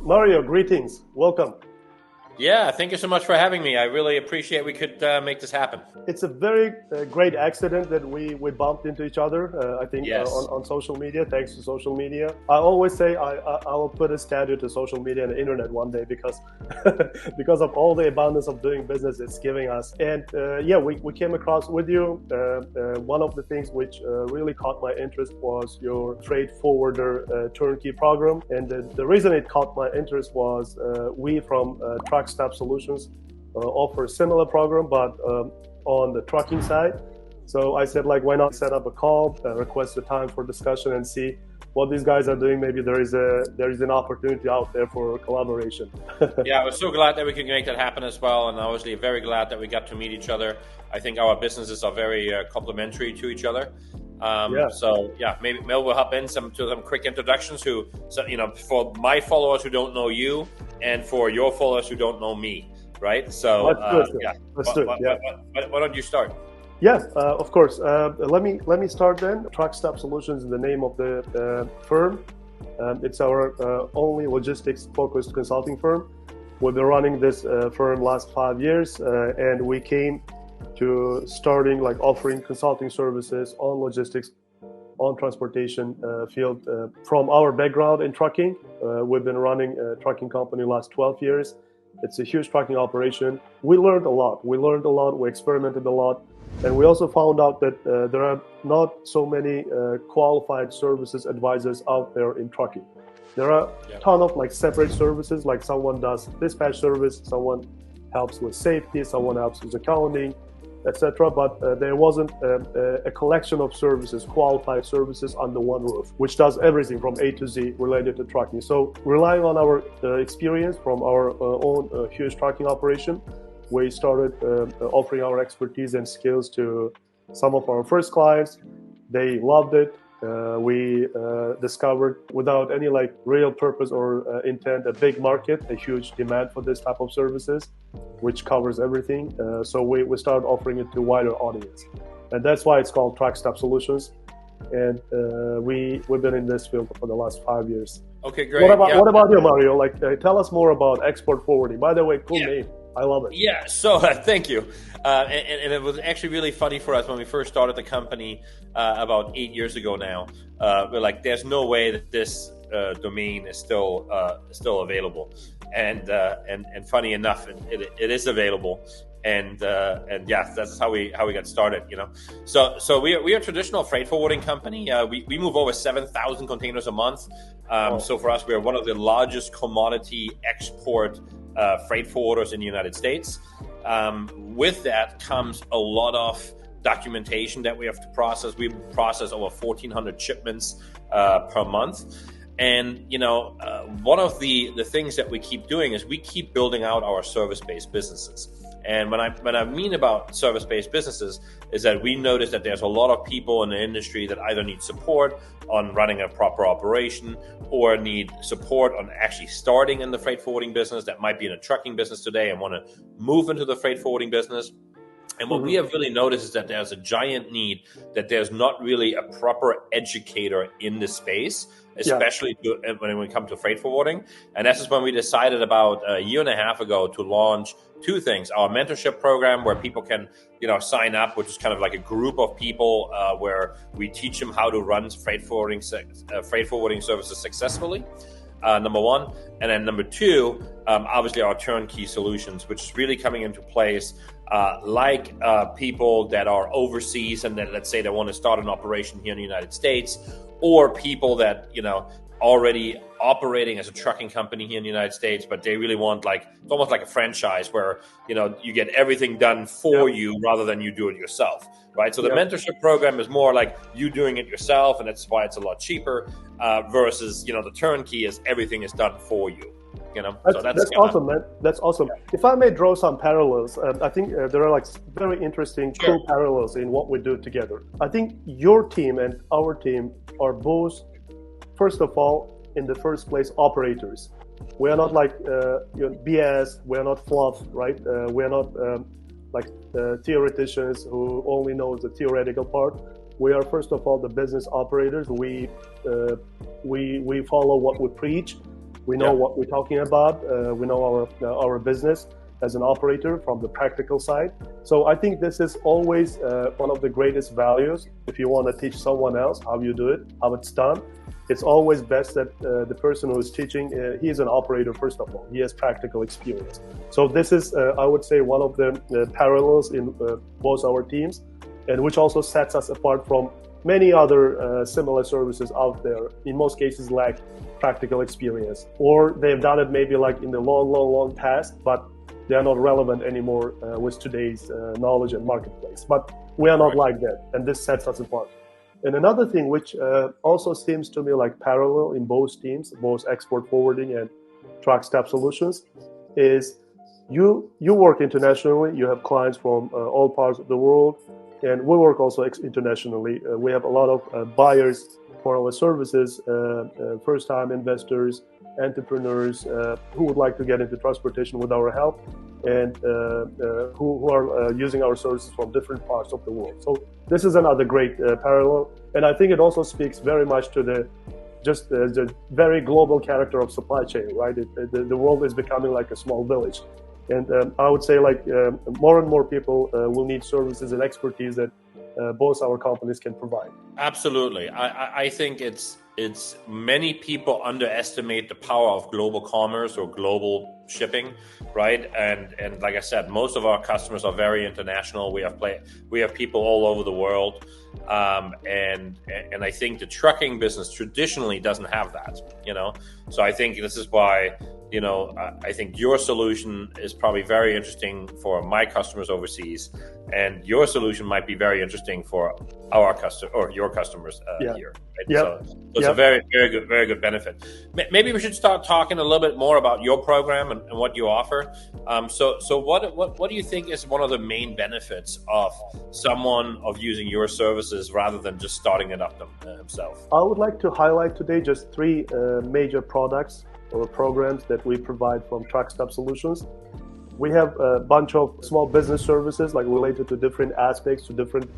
Mario, greetings. Welcome. Yeah, thank you so much for having me. I really appreciate we could make this happen. It's a very great accident that we bumped into each other, I think, Yes. on social media, thanks to social media. I always say I will put a statue to social media and the internet one day because because of all the abundance of doing business it's giving us. And yeah, we came across with you. One of the things which really caught my interest was your freight forwarder turnkey program. And the reason it caught my interest was we from TruckStaff Solutions offer a similar program, but on the trucking side. So I said, like, why not set up a call, request a time for discussion, and see what these guys are doing. Maybe there is an opportunity out there for collaboration. Yeah, I was so glad that we could make that happen as well, and obviously very glad that we got to meet each other. I think our businesses are very complementary to each other. So yeah, maybe Mel will hop in some quick introductions for my followers who don't know you, and for your followers who don't know me. Right, so let's do it. Why don't you start? Yeah, of course. Let me start then. TruckStaff Solutions is the name of the firm. It's our only logistics-focused consulting firm. We've been running this firm last 5 years, and we came to starting like offering consulting services on logistics, on transportation field from our background in trucking. We've been running a trucking company last 12 years. It's a huge trucking operation. We learned a lot. We experimented a lot. And we also found out that there are not so many qualified services advisors out there in trucking. There are a ton of like separate services, like someone does dispatch service, someone helps with safety, someone helps with accounting, etc. But there wasn't a collection of services, qualified services under one roof, which does everything from A to Z related to trucking. So relying on our experience from our own huge trucking operation, we started offering our expertise and skills to some of our first clients. They loved it. We discovered, without any like real purpose or intent, a big market, a huge demand for this type of services, which covers everything. So we started offering it to a wider audience, and that's why it's called TruckStaff Solutions. And we've been in this field for the last 5 years. Okay, great. What about you, Mario? Like, tell us more about Xport Forwarding. By the way, cool name. I love it. Yeah, so thank you. And it was actually really funny for us when we first started the company about 8 years ago now. We're like, there's no way that this domain is still available. And funny enough, it is available. And yeah, that's how we got started, you know. So we are a traditional freight forwarding company. We move over 7,000 containers a month. So for us, we are one of the largest commodity export freight forwarders in the United States. With that comes a lot of documentation that we have to process. We process over 1,400 shipments per month. And, you know, one of the things that we keep doing is we keep building out our service-based businesses. And when I mean about service-based businesses is that we notice that there's a lot of people in the industry that either need support on running a proper operation or need support on actually starting in the freight forwarding business, that might be in a trucking business today and want to move into the freight forwarding business. And what we have really noticed is that there's a giant need, that there's not really a proper educator in the space, especially when it comes to freight forwarding. And that's just when we decided about a year and a half ago to launch two things: our mentorship program, where people can, you know, sign up, which is kind of like a group of people where we teach them how to run freight forwarding services successfully. Number one. And then number two, obviously our TurnKey Solutions, which is really coming into place people that are overseas and that, let's say, they want to start an operation here in the United States, or people that, you know, already operating as a trucking company here in the United States, but they really want, like, it's almost like a franchise where, you know, you get everything done for you rather than you do it yourself, right? So the mentorship program is more like you doing it yourself, and that's why it's a lot cheaper versus, you know, the turnkey is everything is done for you. You know, that's awesome, man. That's awesome. If I may draw some parallels, I think there are like very interesting, cool parallels in what we do together. I think your team and our team are both, first of all, in the first place, operators. We are not like BS. We are not fluff, right? We are not like theoreticians who only know the theoretical part. We are, first of all, the business operators. We follow what we preach. We know what we're talking about. We know our business as an operator from the practical side. So I think this is always one of the greatest values. If you want to teach someone else how you do it, how it's done, it's always best that the person who is teaching, he is an operator first of all. He has practical experience. So this is, I would say, one of the parallels in both our teams, and which also sets us apart from many other similar services out there. In most cases, lack practical experience, or they've done it maybe like in the long past, but they are not relevant anymore with today's knowledge and marketplace. But we are not like that, and this sets us apart. And another thing which also seems to me like parallel in both teams, both Xport Forwarding and TruckStaff Solutions, is you work internationally. You have clients from all parts of the world, and we work also internationally. We have a lot of buyers for our services, first-time investors, entrepreneurs who would like to get into transportation with our help, and who are using our services from different parts of the world. So this is another great parallel, and I think it also speaks very much to the very global character of supply chain, right? The world is becoming like a small village, and I would say like more and more people will need services and expertise that both our companies can provide. Absolutely. I think it's many people underestimate the power of global commerce or global shipping, right? And like I said, most of our customers are very international. We have people all over the world, and I think the trucking business traditionally doesn't have that, So I think this is why, I think your solution is probably very interesting for my customers overseas, and your solution might be very interesting for our customer or your customers here. Right? So it's a very good benefit. Maybe we should start talking a little bit more about your program and what you offer. So what do you think is one of the main benefits of someone of using your services rather than just starting it up himself? I would like to highlight today just three major products or programs that we provide from TruckStaff Solutions. We have a bunch of small business services like related to different aspects, to different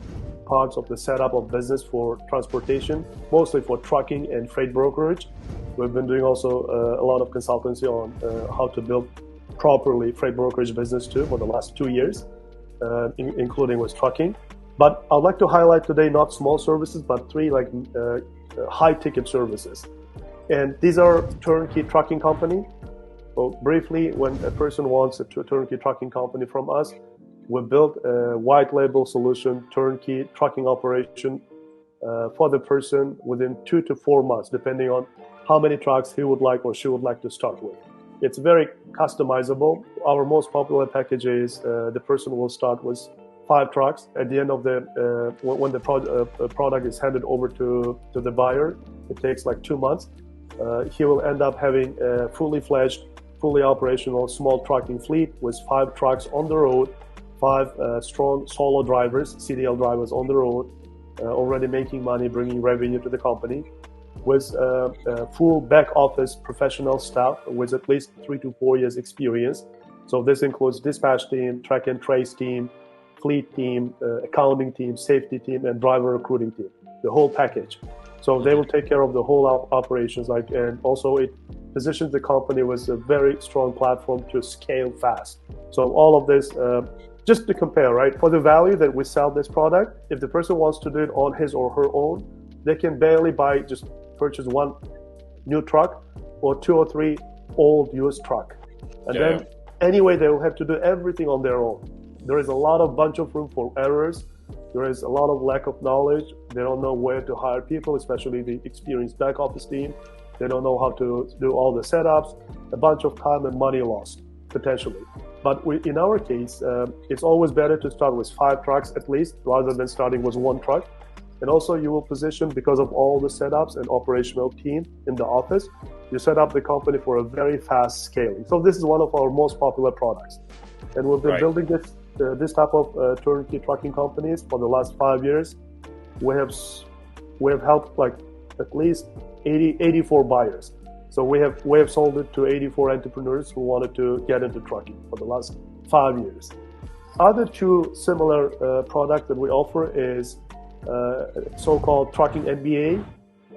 parts of the setup of business for transportation, mostly for trucking and freight brokerage. We've been doing also a lot of consultancy on how to build properly freight brokerage business too for the last 2 years, including with trucking. But I'd like to highlight today not small services, but three like high ticket services. And these are TurnKey Trucking Company. So briefly, when a person wants a TurnKey Trucking Company from us, we built a white label solution, turnkey trucking operation for the person within 2 to 4 months, depending on how many trucks he would like or she would like to start with. It's very customizable. Our most popular package is the person will start with 5 trucks. At the end of when the product is handed over to the buyer, it takes like 2 months. He will end up having a fully fledged, fully operational small trucking fleet with 5 trucks on the road, 5 strong solo drivers, CDL drivers on the road, already making money, bringing revenue to the company, with full back office professional staff with at least 3 to 4 years experience. So this includes dispatch team, track and trace team, fleet team, accounting team, safety team, and driver recruiting team, the whole package. So they will take care of the whole operations, and also it positions the company with a very strong platform to scale fast. So all of this, just to compare, right? For the value that we sell this product, if the person wants to do it on his or her own, they can barely just purchase 1 new truck or 2 or 3 old used truck. And then anyway, they will have to do everything on their own. There is a lot of bunch of room for errors. There is a lot of lack of knowledge. They don't know where to hire people, especially the experienced back office team. They don't know how to do all the setups, a bunch of time and money lost, potentially. But in our case, it's always better to start with 5 trucks at least, rather than starting with 1 truck. And also you will position, because of all the setups and operational team in the office, you set up the company for a very fast scaling. So this is one of our most popular products. And we've been building this type of turnkey trucking companies for the last 5 years. We have helped like at least 84 buyers. So we have sold it to 84 entrepreneurs who wanted to get into trucking for the last 5 years. Other 2 similar products that we offer is so-called Trucking MBA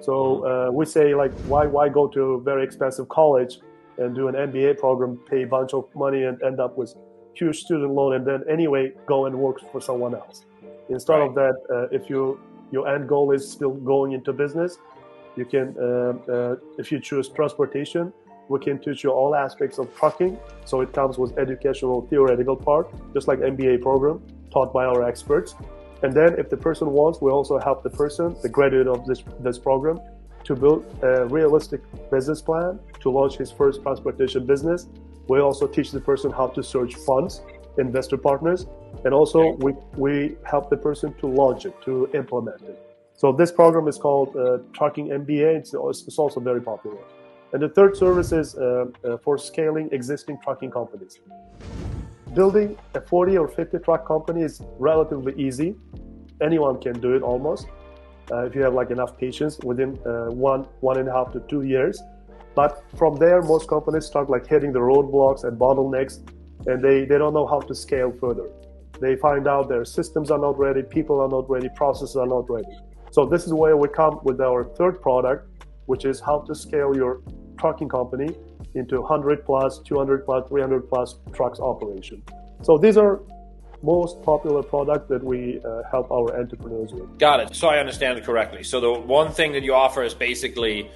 So we say, like, why go to a very expensive college and do an MBA program, pay a bunch of money and end up with huge student loan, and then anyway go and work for someone else. Instead of that, if your end goal is still going into business, you can, if you choose transportation, we can teach you all aspects of trucking. So it comes with educational, theoretical part, just like MBA program taught by our experts. And then if the person wants, we also help the person, the graduate of this program, to build a realistic business plan to launch his first transportation business. We also teach the person how to search funds, investor partners, and also we help the person to launch it, to implement it. So this program is called Trucking MBA. It's also very popular. And the third service is for scaling existing trucking companies. Building a 40 or 50 truck company is relatively easy. Anyone can do it almost, if you have like enough patience within 1.5 to 2 years. But from there, most companies start like hitting the roadblocks and bottlenecks, and they don't know how to scale further. They find out their systems are not ready, people are not ready, processes are not ready. So this is where we come with our third product, which is how to scale your trucking company into 100 plus, 200 plus, 300 plus trucks operation. So these are most popular products that we help our entrepreneurs with. Got it. So I understand it correctly. So the one thing that you offer is basically,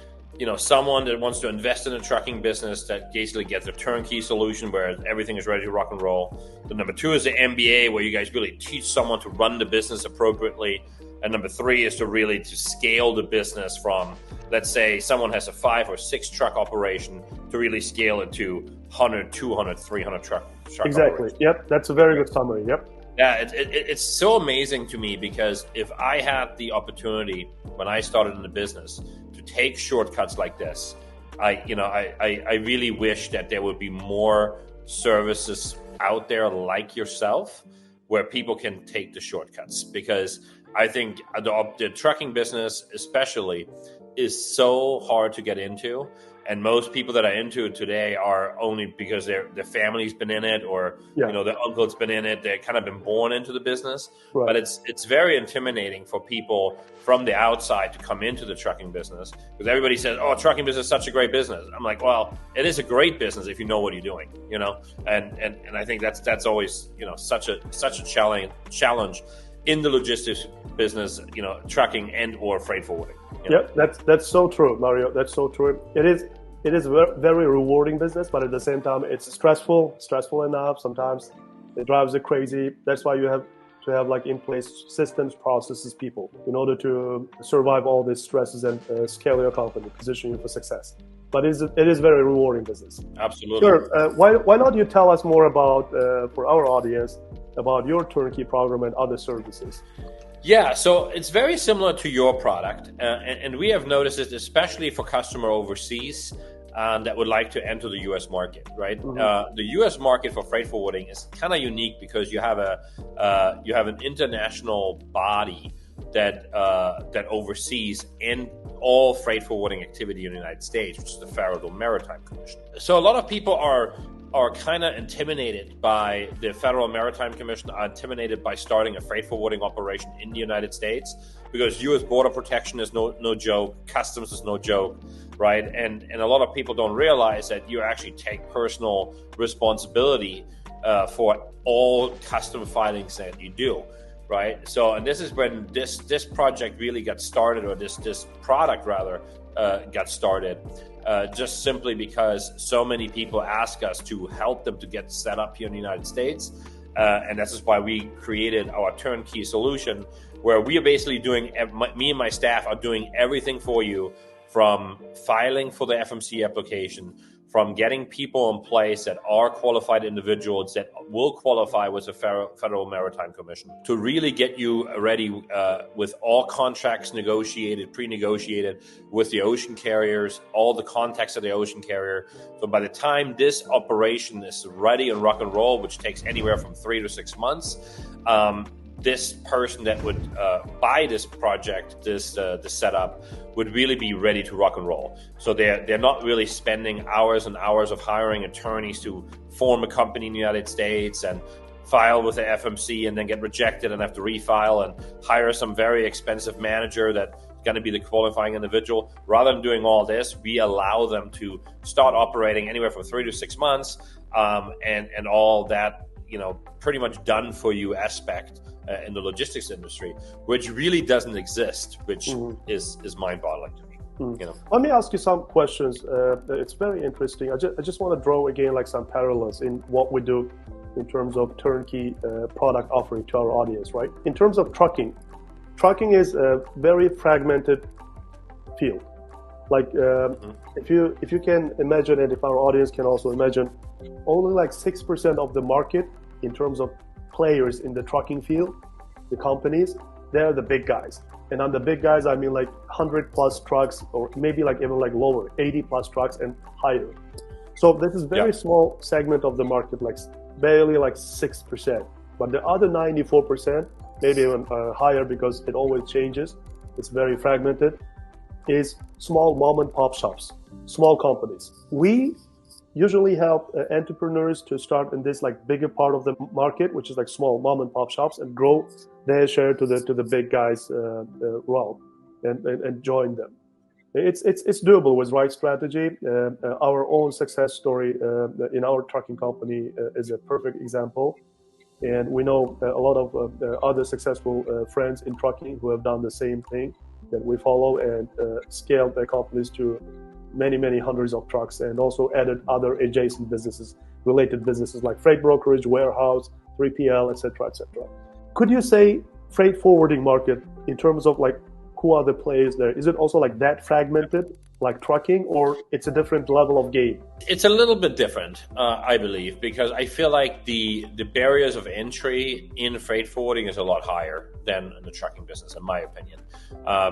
someone that wants to invest in a trucking business that basically gets a turnkey solution where everything is ready to rock and roll. The number two is the MBA, where you guys really teach someone to run the business appropriately. And number three is to scale the business from, let's say someone has a 5 or 6 truck operation, to really scale it to 100, 200, 300 truck Exactly. operation. Yep. That's a very good summary. Yep. Yeah, it's so amazing to me, because if I had the opportunity when I started in the business to take shortcuts like this, I really wish that there would be more services out there like yourself where people can take the shortcuts, because I think the trucking business especially is so hard to get into. And most people that are into it today are only because their family's been in it, or their uncle's been in it. They've kind of been born into the business. Right. But it's very intimidating for people from the outside to come into the trucking business, because everybody says, "Oh, trucking business is such a great business." I'm like, well, it is a great business if you know what you're doing, And I think that's always such a challenge in the logistics business, trucking and or freight forwarding. Yep, that's so true, Mario. That's so true. It is a very rewarding business, but at the same time, it's stressful enough. Sometimes it drives you crazy. That's why you have to have like in place systems, processes, people, in order to survive all these stresses and scale your company, position you for success. But it is very rewarding business. Absolutely. Sure. Why not you tell us more about, for our audience, about your turnkey program and other services? Yeah, so it's very similar to your product, and we have noticed it especially for customer overseas that would like to enter the U.S. market, right? Mm-hmm. The U.S. market for freight forwarding is kind of unique because you have an international body that oversees in all freight forwarding activity in the United States, which is the Federal Maritime Commission. So a lot of people are kind of intimidated by the Federal Maritime Commission, are intimidated by starting a freight forwarding operation in the United States, because U.S. border protection is no joke, customs is no joke, right? And a lot of people don't realize that you actually take personal responsibility for all custom filings that you do, right? So, and this is when this project really got started, or this product rather got started. Just simply because so many people ask us to help them to get set up here in the United States. And this is why we created our TurnKey Solution, where we are basically doing, me and my staff are doing everything for you, from filing for the FMC application, from getting people in place that are qualified individuals that will qualify with the Federal Maritime Commission, to really get you ready with all contracts negotiated, pre-negotiated with the ocean carriers, all the contacts of the ocean carrier. So by the time this operation is ready and rock and roll, which takes anywhere from 3 to 6 months, this person that would buy this project, this setup, would really be ready to rock and roll. So they're not really spending hours and hours of hiring attorneys to form a company in the United States and file with the FMC and then get rejected and have to refile and hire some very expensive manager that going to be the qualifying individual. Rather than doing all this, we allow them to start operating anywhere from 3 to 6 months, and all that, pretty much done for you aspect in the logistics industry, which really doesn't exist, which is mind-boggling to me. Let me ask you some questions. It's very interesting. I just want to draw again like some parallels in what we do in terms of turnkey product offering to our audience, right? In terms of trucking is a very fragmented field. Like if you can imagine, and if our audience can also imagine, only like 6% of the market in terms of players in the trucking field, the companies, they're the big guys. And on the big guys, I mean like 100 plus trucks, or maybe like even like lower, 80 plus trucks and higher. So this is very small segment of the market, like barely like 6%. But the other 94%, maybe even higher because it always changes, it's very fragmented, is small mom and pop shops, small companies. We usually help entrepreneurs to start in this like bigger part of the market, which is like small mom and pop shops, and grow their share to the big guys realm and join them. It's doable with right strategy. Our own success story in our trucking company is a perfect example. And we know a lot of other successful friends in trucking who have done the same thing that we follow and scaled their companies to many hundreds of trucks, and also added other adjacent businesses, related businesses like freight brokerage, warehouse, 3PL, etc., etc. Could you say freight forwarding market in terms of like who are the players there? Is it also like that fragmented like trucking, or it's a different level of game? It's a little bit different, I believe, because I feel like the barriers of entry in freight forwarding is a lot higher than in the trucking business, in my opinion.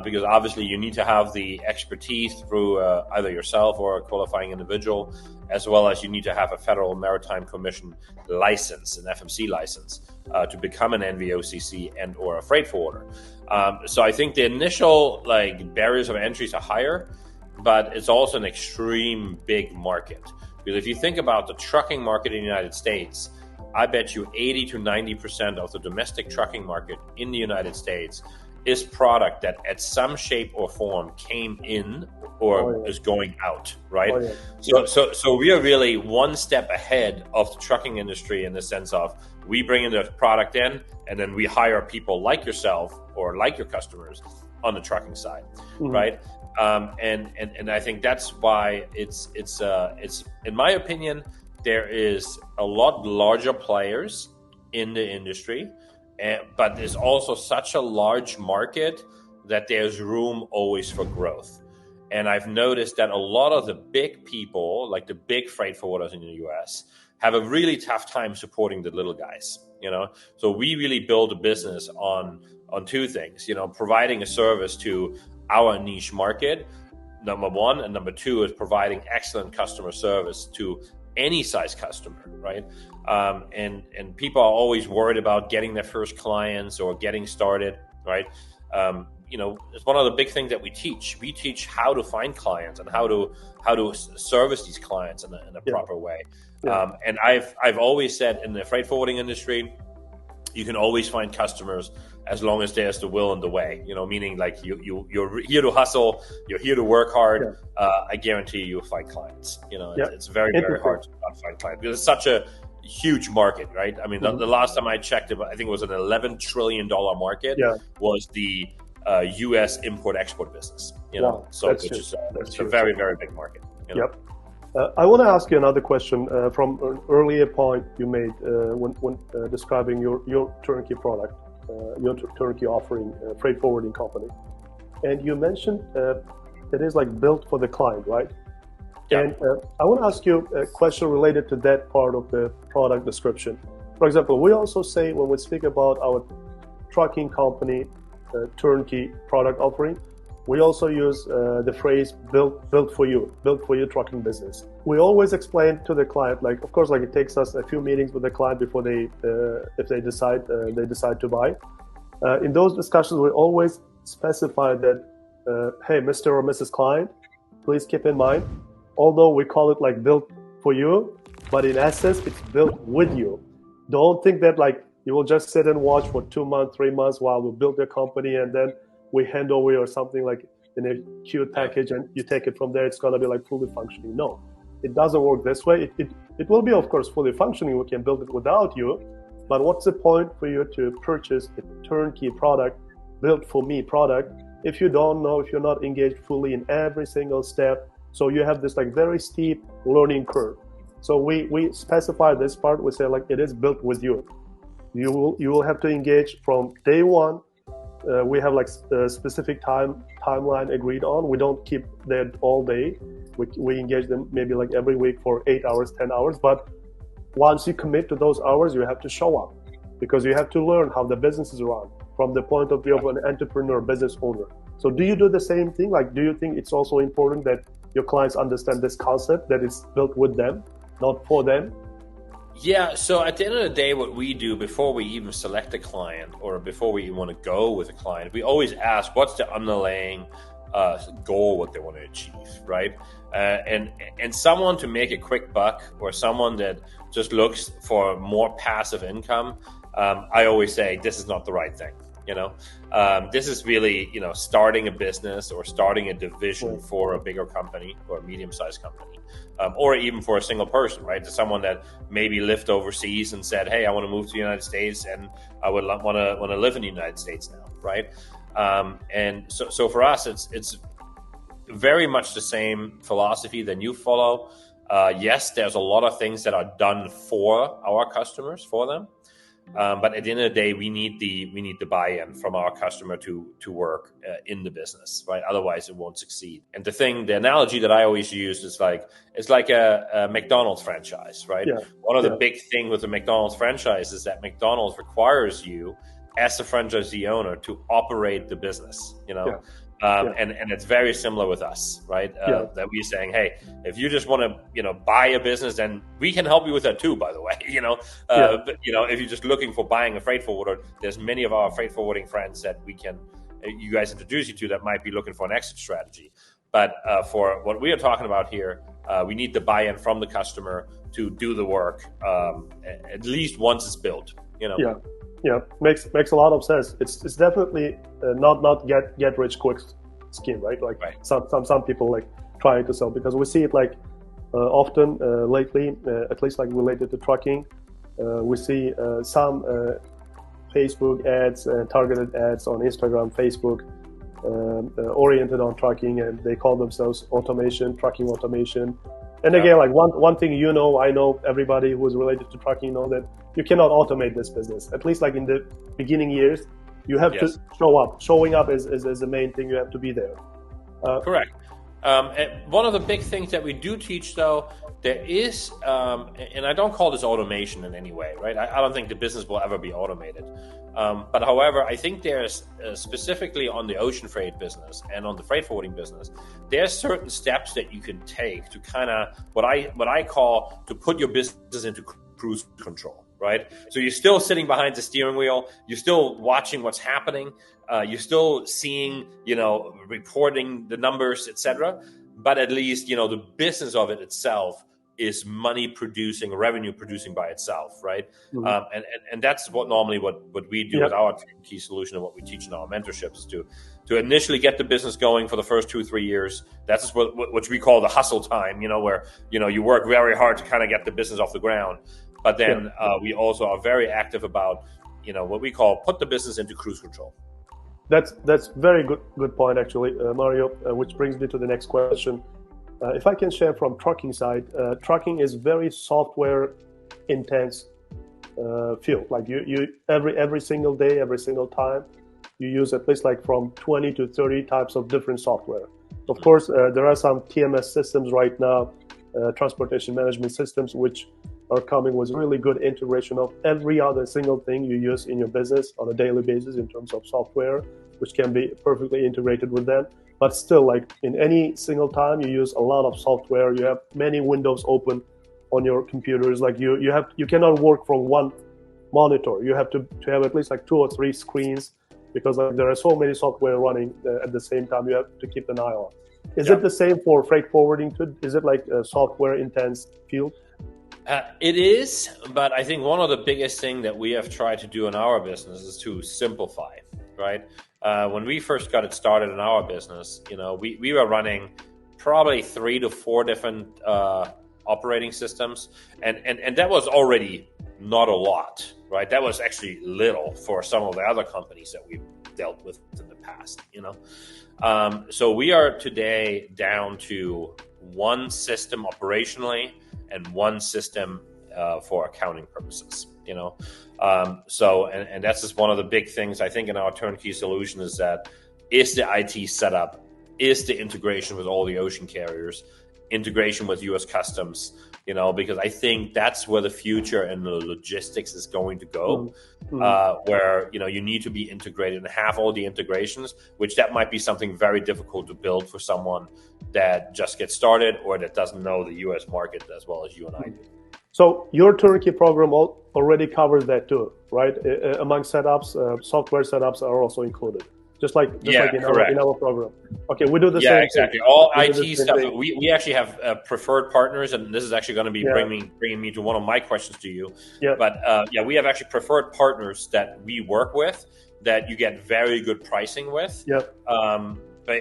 Because obviously you need to have the expertise through either yourself or a qualifying individual, as well as you need to have a Federal Maritime Commission license, an FMC license, to become an NVOCC and or a freight forwarder. So I think the initial barriers of entries are higher, but it's also an extreme big market. Because if you think about the trucking market in the United States, I bet you 80 to 90% of the domestic trucking market in the United States is product that at some shape or form came in or is going out, right? So we are really one step ahead of the trucking industry in the sense of we bring in the product in, and then we hire people like yourself or like your customers on the trucking side, right? And I think that's why it's in my opinion, there is a lot larger players in the industry, but there's also such a large market that there's room always for growth. And I've noticed that a lot of the big people, like the big freight forwarders in the US, have a really tough time supporting the little guys, So we really build a business on two things, providing a service to our niche market, number one, and number two is providing excellent customer service to any size customer, right? And people are always worried about getting their first clients or getting started, right? It's one of the big things that we teach. We teach how to find clients and how to service these clients in a proper way. And I've always said in the freight forwarding industry, you can always find customers as long as there's the will and the way, meaning like you're here to hustle, you're here to work hard. I guarantee you'll find clients. It's very, very hard to not find clients because it's such a huge market, right? I mean, the last time I checked it, I think it was an $11 trillion market was the U.S. import-export business, so which is a very, very big market. Yep. I want to ask you another question from an earlier point you made when describing your turnkey product, your turnkey offering, freight forwarding company. And you mentioned it is like built for the client, right? Yeah. And I want to ask you a question related to that part of the product description. For example, we also say when we speak about our trucking company turnkey product offering, we also use the phrase built for you trucking business. We always explain to the client, of course, it takes us a few meetings with the client before they, if they decide to buy. In those discussions, we always specify that, hey, Mr. or Mrs. Client, please keep in mind, although we call it built for you, but in essence, it's built with you. Don't think that you will just sit and watch for 2 months, 3 months while we build your company and then we hand over you something like in a queued package and you take it from there, it's going to be like fully functioning. No, it doesn't work this way. It will be, of course, fully functioning. We can build it without you. But what's the point for you to purchase a turnkey product, built for me product, if you don't know, if you're not engaged fully in every single step? So you have this like very steep learning curve. So we specify this part. We say like it is built with you. You will have to engage from day one. We have like a specific timeline agreed on. We don't keep them all day. We engage them maybe like every week for 8 hours, 10 hours. But once you commit to those hours, you have to show up because you have to learn how the business is run from the point of view of an entrepreneur, business owner. So do you do the same thing? Like, do you think it's also important that your clients understand this concept, that it's built with them, not for them? Yeah, so at the end of the day, what we do before we even select a client or before we want to go with a client, we always ask what's the underlying goal, what they want to achieve, right? And someone to make a quick buck or someone that just looks for more passive income, I always say this is not the right thing. This is really, starting a business or starting a division for a bigger company or a medium-sized company, or even for a single person, right? To someone that maybe lived overseas and said, hey, I want to move to the United States and I would want to live in the United States now, right? And so for us, it's very much the same philosophy that you follow. Yes, there's a lot of things that are done for our customers, for them. But at the end of the day, we need the buy-in from our customer to work in the business, right? Otherwise, it won't succeed. And the analogy that I always use is it's like a McDonald's franchise, right? Yeah. One of the big things with the McDonald's franchise is that McDonald's requires you, as a franchisee owner, to operate the business. And it's very similar with us, right? That we're saying, hey, if you just want to, buy a business, then we can help you with that too, by the way, But, if you're just looking for buying a freight forwarder, there's many of our freight forwarding friends that you guys introduce you to that might be looking for an exit strategy. But for what we are talking about here, we need the buy-in from the customer to do the work, at least once it's built, Yeah, makes a lot of sense. It's definitely not get rich quick scheme, right? Like some people like trying to sell, because we see it like often lately, at least like related to trucking. We see some Facebook ads and targeted ads on Instagram, Facebook, oriented on trucking, and they call themselves trucking automation. And again, like one thing, I know everybody who's related to trucking know that you cannot automate this business. At least like in the beginning years, you have to show up. Showing up is the main thing. You have to be there. Correct. And one of the big things that we do teach, though, there is, and I don't call this automation in any way, right? I don't think the business will ever be automated. But however, I think there's specifically on the ocean freight business and on the freight forwarding business, there's certain steps that you can take to kind of what I call to put your business into cruise control, right? So you're still sitting behind the steering wheel, you're still watching what's happening, you're still seeing, reporting the numbers, etc. But at least, the business of it itself is money producing, revenue producing by itself, right? Mm-hmm. And that's what we do with our TurnKey Solution, and what we teach in our mentorships is to initially get the business going for the first 2-3 years. That's what we call the hustle time, where you work very hard to kind of get the business off the ground. But then we also are very active about what we call put the business into cruise control. That's very good point, actually, Mario, which brings me to the next question. If I can share from trucking side, trucking is very software intense field. Like you every single day, every single time, you use at least like from 20 to 30 types of different software. Of course, there are some TMS systems right now, transportation management systems, which are coming with really good integration of every other single thing you use in your business on a daily basis in terms of software, which can be perfectly integrated with them. But still, like in any single time, you use a lot of software. You have many windows open on your computers. Like you cannot work from one monitor. You have to have at least like 2 or 3 screens, because like there are so many software running at the same time. You have to keep an eye on. Is it the same for freight forwarding too? Is it like a software intense field? It is, but I think one of the biggest things that we have tried to do in our business is to simplify, right? when we first got it started in our business, we were running probably 3 to 4 different operating systems, and that was already not a lot, right? That was actually little for some of the other companies that we've dealt with in the past, So we are today down to one system operationally and one system for accounting purposes, So that's just one of the big things I think in our turnkey solution is the IT setup, is the integration with all the ocean carriers, integration with U.S. Customs, because I think that's where the future and the logistics is going to go, where, you need to be integrated and have all the integrations, which that might be something very difficult to build for someone that just gets started or that doesn't know the U.S. market as well as you and I do. So your turnkey program already covers that too, right? Among setups, software setups are also included. Just like in our program. Okay, we do the same. Yeah, exactly. All IT stuff. We actually have preferred partners, and this is actually going to be bringing me to one of my questions to you. Yeah. But we have actually preferred partners that we work with that you get very good pricing with. Yeah.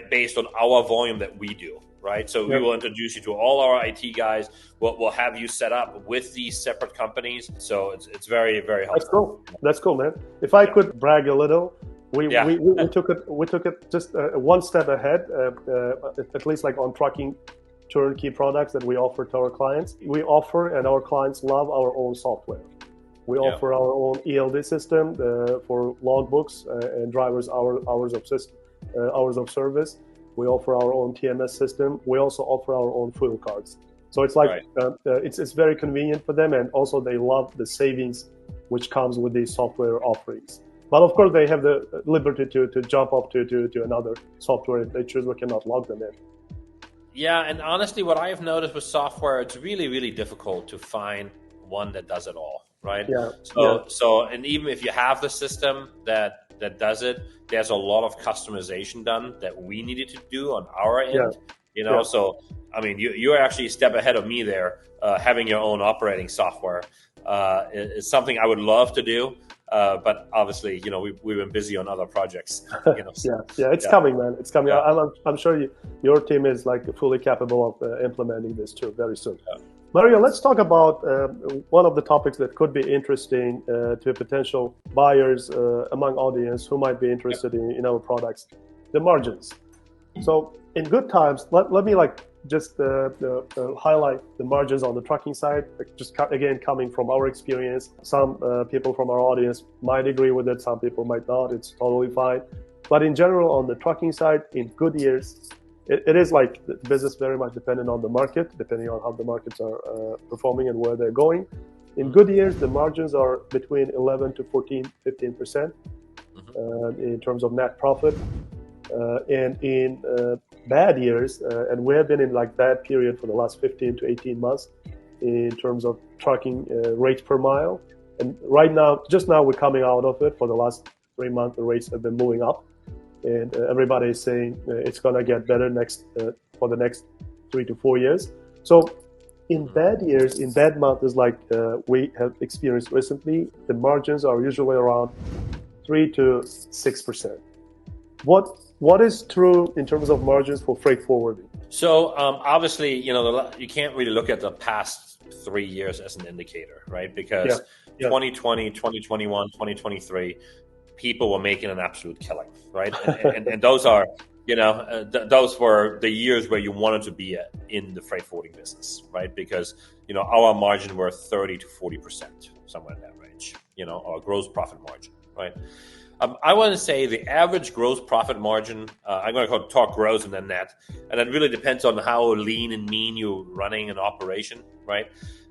Based on our volume that we do, right? So we will introduce you to all our IT guys. We'll have you set up with these separate companies. So it's very, very helpful. That's cool, man. If I could brag a little. We took it just one step ahead, at least like on trucking turnkey products that we offer to our clients. We offer, and our clients love, our own software. We offer our own ELD system for logbooks and drivers' hours of service. We offer our own TMS system. We also offer our own fuel cards. So it's like it's very convenient for them, and also they love the savings which comes with these software offerings. But of course, they have the liberty to jump up to another software if they choose. We cannot log them in. Yeah, and honestly, what I have noticed with software, it's really, really difficult to find one that does it all, right? Yeah. So, and even if you have the system that does it, there's a lot of customization done that we needed to do on our end. So I mean, you're actually a step ahead of me there. Having your own operating software is something I would love to do. But obviously, we've been busy on other projects. It's coming, man. It's coming. Yeah. I'm sure your team is like fully capable of implementing this too very soon. Yeah. Mario, let's talk about one of the topics that could be interesting to potential buyers among audience who might be interested in our products, the margins. So in good times, let me just highlight the margins on the trucking side, just again coming from our experience. Some people from our audience might agree with it, some people might not. It's totally fine. But in general, on the trucking side, in good years, it is like the business very much dependent on the market, depending on how the markets are performing and where they're going. In good years, the margins are between 11 to 15% in terms of net profit. And in bad years, and we have been in bad period for the last 15 to 18 months in terms of trucking rates per mile. And right now, just now we're coming out of it. For the last 3 months, the rates have been moving up, and everybody is saying it's going to get better for the next 3 to 4 years. So in bad years, in bad months like we have experienced recently, the margins are usually around 3 to 6%. What is true in terms of margins for freight forwarding? So obviously, you can't really look at the past 3 years as an indicator, right? Because 2020, 2021, 2023, people were making an absolute killing, right? And those are, those were the years where you wanted to be in the freight forwarding business, right? Because, our margin were 30 to 40%, somewhere in that range, our gross profit margin, right? I want to say the average gross profit margin, I'm going to talk gross and then net, and it really depends on how lean and mean you're running an operation, right?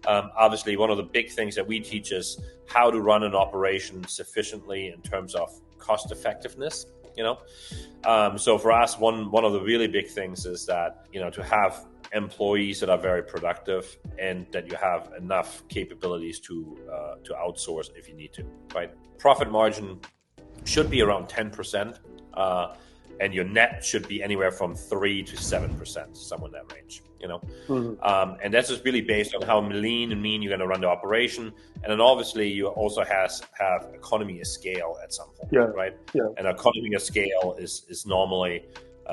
Obviously, one of the big things that we teach is how to run an operation sufficiently in terms of cost effectiveness, So for us, one of the really big things is that, to have employees that are very productive and that you have enough capabilities to outsource if you need to, right? Profit margin should be around 10%. and your net should be anywhere from 3 to 7%, somewhere in that range. And that's just really based on how lean and mean you're going to run the operation, and then obviously you also have economy of scale at some point, right? And economy of scale is normally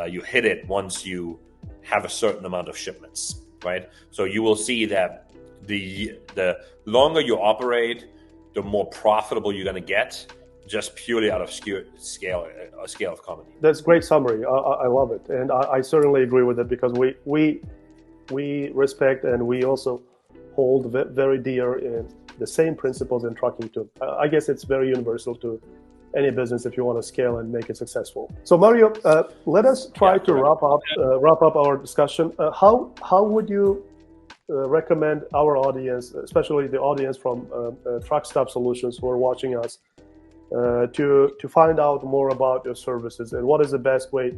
you hit it once you have a certain amount of shipments, right? So you will see that the longer you operate, the more profitable you're going to get, just purely out of scale of economy. That's a great summary. I love it, and I certainly agree with it, because we respect and we also hold very dear in the same principles in trucking too. I guess it's very universal to any business if you want to scale and make it successful. So Mario, let us try to wrap up our discussion. How would you recommend our audience, especially the audience from TruckStaff Solutions who are watching us, to find out more about your services, and what is the best way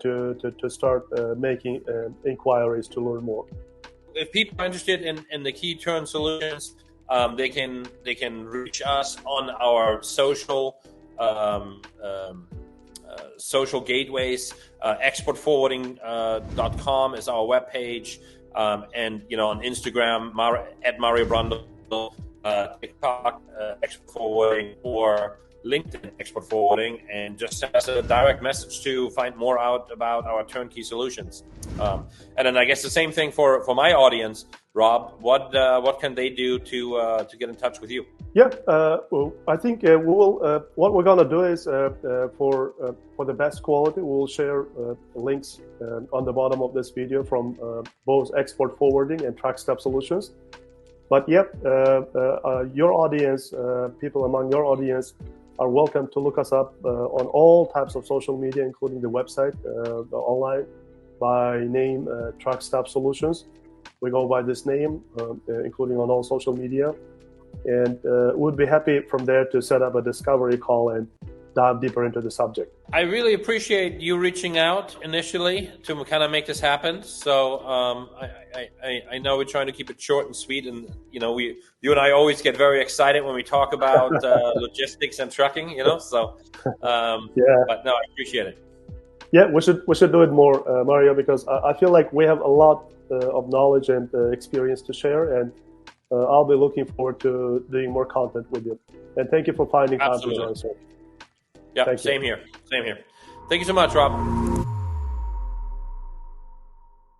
to start making inquiries to learn more? If people are interested in the Key Turn Solutions, they can reach us on our social gateways. exportforwarding.com is our webpage, and on Instagram at Mario Brundle, TikTok Export Forwarding, or LinkedIn Export Forwarding, and just send us a direct message to find more out about our turnkey solutions. And then I guess the same thing for my audience. Rob, what can they do to get in touch with you? Well, I think we will. What we're gonna do is for the best quality, we will share links on the bottom of this video from both Export Forwarding and TruckStaff Solutions. But your audience, people among your audience, are welcome to look us up on all types of social media, including the website, online, by name TruckStaff Solutions. We go by this name, including on all social media. And we'd be happy from there to set up a discovery call and dive deeper into the subject. I really appreciate you reaching out initially to kind of make this happen. So I know we're trying to keep it short and sweet, and you and I always get very excited when we talk about logistics and trucking. So but no, I appreciate it. Yeah, we should do it more, Mario, because I feel like we have a lot of knowledge and experience to share, and I'll be looking forward to doing more content with you. And thank you for finding time to join us. Yeah, same here. Thank you so much, Rob.